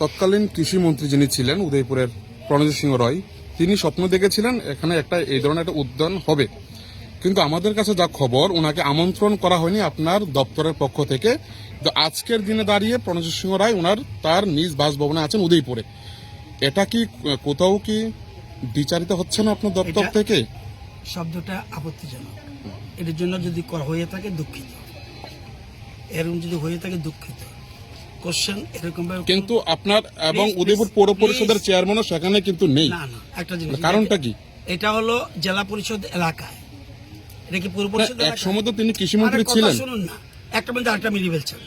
তৎকালীন কৃষিমন্ত্রী যিনি ছিলেন উদয়পুরের প্রণজিৎ সিংহ রায়, তিনি স্বপ্ন দেখেছিলেন এখানে একটা এই ধরনের একটা উদ্যান হবে, কিন্তু আমাদের কাছে যা খবর ওনাকে আমন্ত্রণ করা হয়নি আপনার দপ্তরের পক্ষ থেকে। তো আজকের দিনে দাঁড়িয়ে প্রণজিৎ সিংহ রায় ওনার তার নিজ বাসভবনে আছেন উদয়পুরে। এটা কি কোথাও কি বিচারিত হচ্ছে না আপনার দপ্তর থেকে? শব্দটা আপত্তিজনক। এটার জন্য যদি হয়ে থাকে দুঃখিত, এরকম যদি হয়ে থাকে দুঃখিত। কোশ্চেন এরকম কিন্তু আপনার এবং উদয়পুর পৌর পরিষদের চেয়ারম্যানও সেখানে কিন্তু নেই। না না, একটা জিনিস, কারণটা কি? এটা হলো জেলা পরিষদ এলাকায়, এটা কি পৌর পরিষদ এক সময় তো তিনি কৃষিমন্ত্রী ছিলেন। শুনুন না, একটা মধ্যে আরেকটা মিলিয়ে ফেলছেন।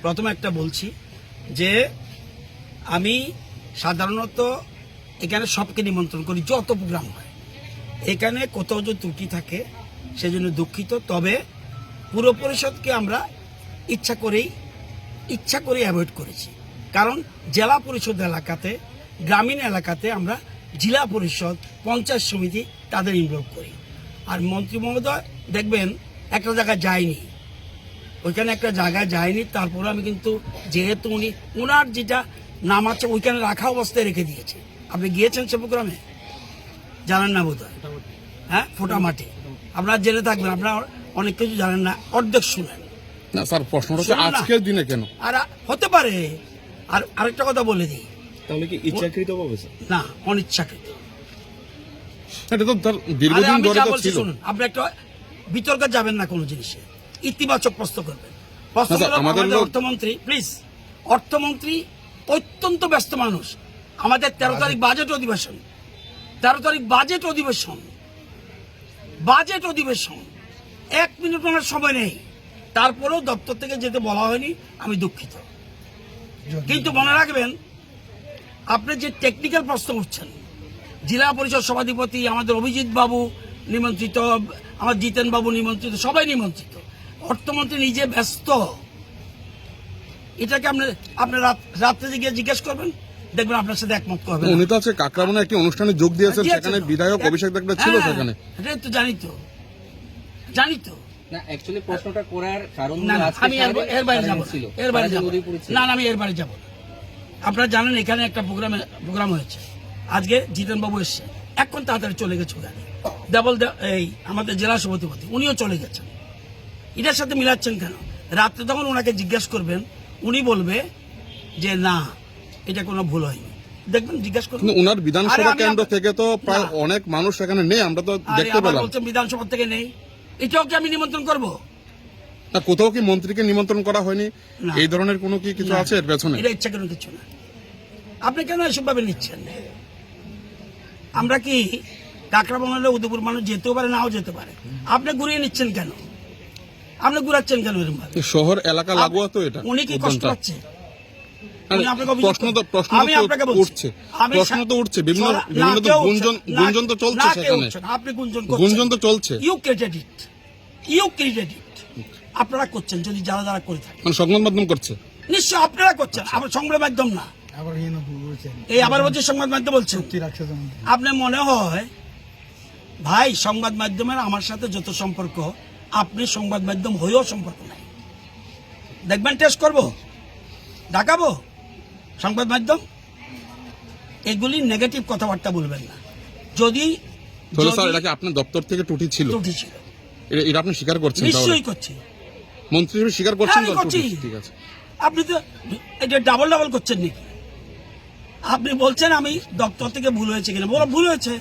প্রথমে একটা বলছি যে আমি সাধারণত এখানে সবকে নিমন্ত্রণ করি, যত প্রোগ্রাম হয়। এখানে কোথাও যদি ত্রুটি থাকে সেজন্য দুঃখিত। তবে পুর পরিষদকে আমরা ইচ্ছা করেই অ্যাভয়েড করেছি, কারণ জেলা পরিষদ এলাকাতে, গ্রামীণ এলাকাতে আমরা জেলা পরিষদ, পঞ্চায়েত সমিতি তাদের ইনভলভ করি। আর মন্ত্রী মহোদয় দেখবেন একটা জায়গায় যায়নি, ওইখানে একটা জায়গায় যায়নি। তারপরে আমি কিন্তু যেহেতু ওনার যেটা নাম আছে ওইখানে রাখা অবস্থায় রেখে দিয়েছি। আপনি গিয়েছেন সে প্রোগ্রামে? জানেন না বোধ হয়। হ্যাঁ, ফোটামাটি আপনারা জেনে থাকবেন, আপনারা অনেক কিছু জানেন না, অর্ধেক শুনেন না স্যার। প্রশ্নটা হচ্ছে আজকের দিনে কেন? আর হতে পারে। আর আরেকটা কথা বলে দিই, তাহলে কি ইচ্ছাকৃত ভাবে? না, অনিচ্ছাকৃত। এটা তো তার দীর্ঘদিন ধরে তো ছিল। শুনুন, আপনি একটা বিতর্কে যাবেন না কোনো জিনিসে, ইতিবাচক প্রশ্ন করবেন। আমাদের অর্থমন্ত্রী, প্লিজ, অর্থমন্ত্রী অত্যন্ত ব্যস্ত মানুষ। আমাদের 13 তারিখ বাজেট অধিবেশন, 13 তারিখ বাজেট অধিবেশন, 1 মিনিট ওনার সময় নেই। তারপরেও দপ্তর থেকে যেতে বলা হয়নি, আমি দুঃখিত। কিন্তু মনে রাখবেন, আপনি যে টেকনিক্যাল প্রশ্ন উঠছেন, জেলা পরিষদ সভাধিপতি আমাদের অভিজিৎ বাবু নিমন্ত্রিত, আমার জিতেন বাবু নিমন্ত্রিত, সবাই নিমন্ত্রিত। অর্থমন্ত্রী নিজে ব্যস্ত। এটাকে আপনি রাত্রে গিয়ে জিজ্ঞেস করবেন, দেখবেন আপনার সাথে একমত করবেন। উনি তো আছে কাকরাবনে একটি অনুষ্ঠানে যোগ দিয়েছেন, সেখানে বিধায়ক অভিষেক দেবনাথ ছিল সেখানে। এটা তো জানি তো। না, অ্যাকচুয়ালি প্রশ্নটা করার কারণ আমি এর বাইরে যাব না, আমি এর বাইরে যাব না। আপনারা জানেন এখানে একটা প্রোগ্রাম হয়েছে, আজকে জিতেন বাবু এসছে, এখন তাড়াতাড়ি চলে গেছে ওখানে। এই আমাদের জেলা সভাধিপতি উনিও চলে গেছেন। এটার সাথে মিলাচ্ছেন কেন? রাত্রে তখন ওনাকে জিজ্ঞেস করবেন, উনি বলবে যে না, এটা কোনো ভুল হয়নি। দেখবেন, জিজ্ঞেস করবেন। ওনার বিধানসভা কেন্দ্র থেকে তো প্রায় অনেক মানুষ সেখানে নেই, আমরা তো দেখতে পেলাম। বলছেন বিধানসভা থেকে নেই, এটাও কি আমি নিমন্ত্রণ করব? না, কোথাও কি মন্ত্রীকে নিমন্ত্রণ করা হয়নি? এই ধরনের কোনো কি কিছু আছে এর পেছনে? এটা ইচ্ছা কেন? কিছু না। আপনি কেন এসব ভাবে নিচ্ছেন? আমরা কি কাকরাবঙ্গলে উদয়পুর মানুষ যেতেও পারে, নাও যেতে পারে। আপনি ঘুরিয়ে নিচ্ছেন কেন? আপনি ঘুরাচ্ছেন কেন? এরকম শহর এলাকা লাগোয়া তো এটা। উনি কি কষ্ট পাচ্ছে? প্রশ্ন তো উঠছে, বিভিন্ন গুঞ্জন তো চলছে সেখানে। আপনি গুঞ্জন তো চলছে। ইউ ক্রিয়েটেড ইট। আপনারা করছেন, যদি যারা করে থাকে। মানে সংবাদ মাধ্যম করছে? নিশ্চয় আপনারা করছেন। আবার সংবাদ মাধ্যম না, আবার বলছে সংবাদ মাধ্যম বলছেন। আপনার মনে হয় ভাই, সংবাদ মাধ্যমের আমার সাথে যত সম্পর্ক, আপনি সংবাদ মাধ্যম হয়েও সম্পর্ক নাই। দেখবেন, টেস্ট করবো, ডাকাবো সংবাদ মাধ্যম। এগুলি নেগেটিভ কথাবার্তা বলবেন না। যদি আপনার দপ্তর থেকে ত্রুটি ছিল, এটা আপনি স্বীকার করছেন? নিশ্চয়ই করছি। মন্ত্রী হিসেবে স্বীকার করছেন? ঠিক আছে। আপনি তো এটা ডাবল করছেন নাকি? আপনি বলছেন আমি দপ্তর থেকে ভুল হয়েছে কিনা? ভুল হয়েছে।